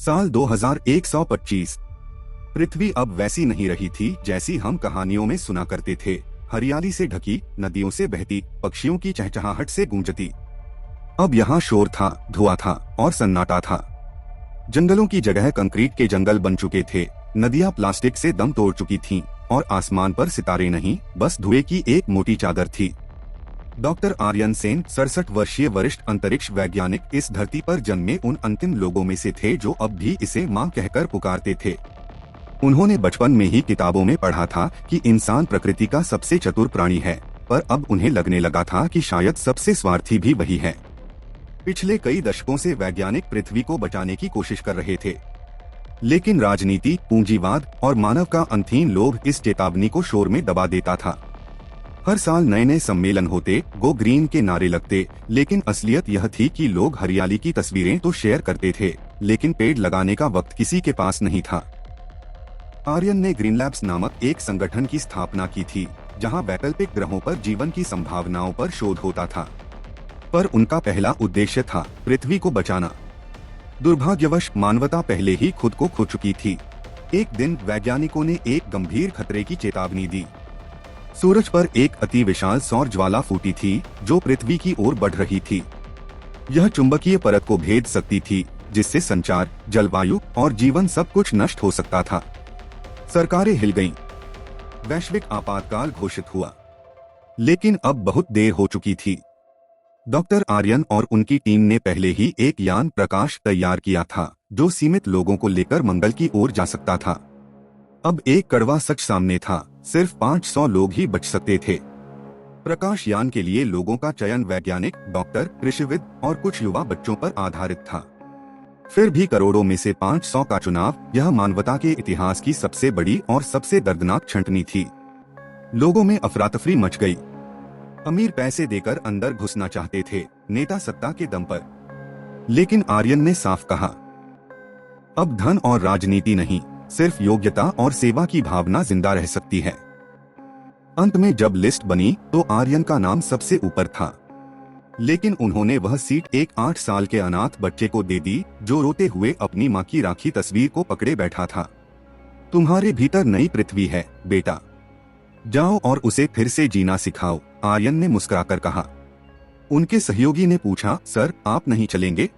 साल 2125। पृथ्वी अब वैसी नहीं रही थी जैसी हम कहानियों में सुना करते थे। हरियाली से ढकी, नदियों से बहती, पक्षियों की चहचहाहट से गूंजती। अब यहाँ शोर था, धुआं था और सन्नाटा था। जंगलों की जगह कंक्रीट के जंगल बन चुके थे। नदियाँ प्लास्टिक से दम तोड़ चुकी थीं और आसमान पर सितारे नहीं, बस धुएं की एक मोटी चादर थी। डॉक्टर आर्यन सेन 67 वर्षीय वरिष्ठ अंतरिक्ष वैज्ञानिक इस धरती पर जन्मे उन अंतिम लोगों में से थे जो अब भी इसे मां कहकर पुकारते थे। उन्होंने बचपन में ही किताबों में पढ़ा था कि इंसान प्रकृति का सबसे चतुर प्राणी है, पर अब उन्हें लगने लगा था कि शायद सबसे स्वार्थी भी वही है। पिछले कई दशकों से वैज्ञानिक पृथ्वी को बचाने की कोशिश कर रहे थे, लेकिन राजनीति, पूंजीवाद और मानव का अनथीन लोभ इस चेतावनी को शोर में दबा देता था। हर साल नए नए सम्मेलन होते, गो ग्रीन के नारे लगते, लेकिन असलियत यह थी कि लोग हरियाली की तस्वीरें तो शेयर करते थे, लेकिन पेड़ लगाने का वक्त किसी के पास नहीं था। आर्यन ने ग्रीन लैब्स नामक एक संगठन की स्थापना की थी, जहां वैकल्पिक ग्रहों पर जीवन की संभावनाओं पर शोध होता था। पर उनका पहला उद्देश्य था पृथ्वी को बचाना। दुर्भाग्यवश मानवता पहले ही खुद को खो चुकी थी। एक दिन वैज्ञानिकों ने एक गंभीर खतरे की चेतावनी दी। सूरज पर एक अति विशाल सौर ज्वाला फूटी थी जो पृथ्वी की ओर बढ़ रही थी। यह चुंबकीय परत को भेद सकती थी, जिससे संचार, जलवायु और जीवन सब कुछ नष्ट हो सकता था। सरकारें हिल गईं। वैश्विक आपातकाल घोषित हुआ, लेकिन अब बहुत देर हो चुकी थी। डॉक्टर आर्यन और उनकी टीम ने पहले ही एक यान प्रकाश तैयार किया था जो सीमित लोगों को लेकर मंगल की ओर जा सकता था। अब एक कड़वा सच सामने था, सिर्फ 500 लोग ही बच सकते थे। प्रकाश यान के लिए लोगों का चयन वैज्ञानिक, डॉक्टर, कृषिविद और कुछ युवा बच्चों पर आधारित था। फिर भी करोड़ों में से 500 का चुनाव, यह मानवता के इतिहास की सबसे बड़ी और सबसे दर्दनाक छंटनी थी। लोगों में अफरा-तफरी मच गई। अमीर पैसे देकर अंदर घुसना चाहते थे, नेता सत्ता के दम पर। लेकिन आर्यन ने साफ कहा, अब धन और राजनीति नहीं, सिर्फ योग्यता और सेवा की भावना जिंदा रह सकती है। अंत में जब लिस्ट बनी तो आर्यन का नाम सबसे ऊपर था, लेकिन उन्होंने वह सीट एक 8 साल के अनाथ बच्चे को दे दी जो रोते हुए अपनी मां की राखी तस्वीर को पकड़े बैठा था। तुम्हारे भीतर नई पृथ्वी है, बेटा। जाओ और उसे फिर से जीना सिखाओ, आर्यन ने मुस्कुराकर कहा। उनके सहयोगी ने पूछा, सर आप नहीं चलेंगे?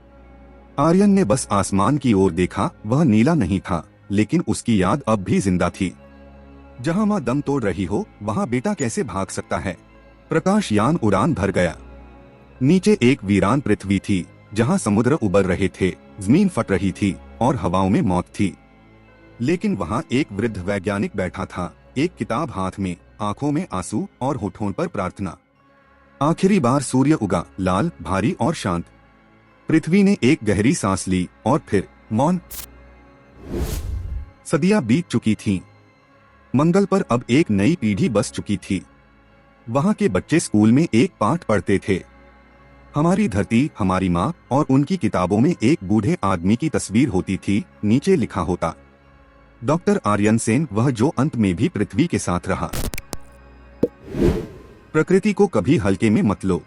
आर्यन ने बस आसमान की ओर देखा। वह नीला नहीं था, लेकिन उसकी याद अब भी जिंदा थी। जहां मां दम तोड़ रही हो, वहां बेटा कैसे भाग सकता है? प्रकाश यान उड़ान भर गया। नीचे एक वीरान पृथ्वी थी, जहां समुद्र उबर रहे थे, जमीन फट रही थी और हवाओं में मौत थी। लेकिन वहां एक वृद्ध वैज्ञानिक बैठा था, एक किताब हाथ में, आंखों में आंसू और होठों पर प्रार्थना। आखिरी बार सूर्य उगा, लाल, भारी और शांत। पृथ्वी ने एक गहरी सांस ली और फिर मौन। सदियां बीत चुकी थीं। मंगल पर अब एक नई पीढ़ी बस चुकी थी। वहां के बच्चे स्कूल में एक पाठ पढ़ते थे, हमारी धरती, हमारी माँ, और उनकी किताबों में एक बूढ़े आदमी की तस्वीर होती थी। नीचे लिखा होता, डॉक्टर आर्यन सेन, वह जो अंत में भी पृथ्वी के साथ रहा। प्रकृति को कभी हल्के में मत लो।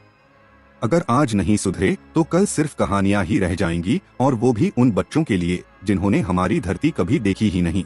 अगर आज नहीं सुधरे तो कल सिर्फ कहानियां ही रह जाएंगी, और वो भी उन बच्चों के लिए जिन्होंने हमारी धरती कभी देखी ही नहीं।